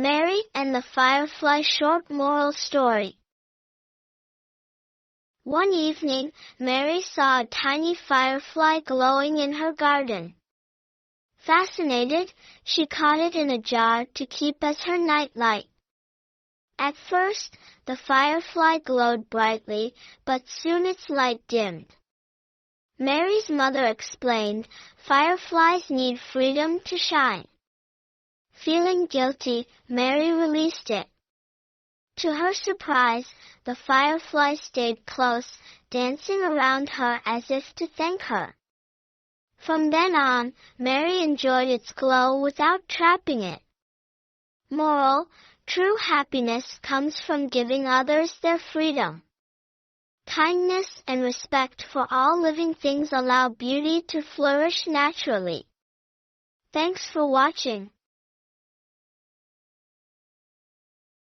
Mary and the Firefly short moral story. One evening, Mary saw a tiny firefly glowing in her garden. Fascinated, she caught it in a jar to keep as her nightlight. At first, the firefly glowed brightly, but soon its light dimmed. Mary's mother explained, fireflies need freedom to shine. Feeling guilty, Mary released it. To her surprise, the firefly stayed close, dancing around her as if to thank her. From then on, Mary enjoyed its glow without trapping it. Moral: true happiness comes from giving others their freedom. Kindness and respect for all living things allow beauty to flourish naturally. Thanks for watching.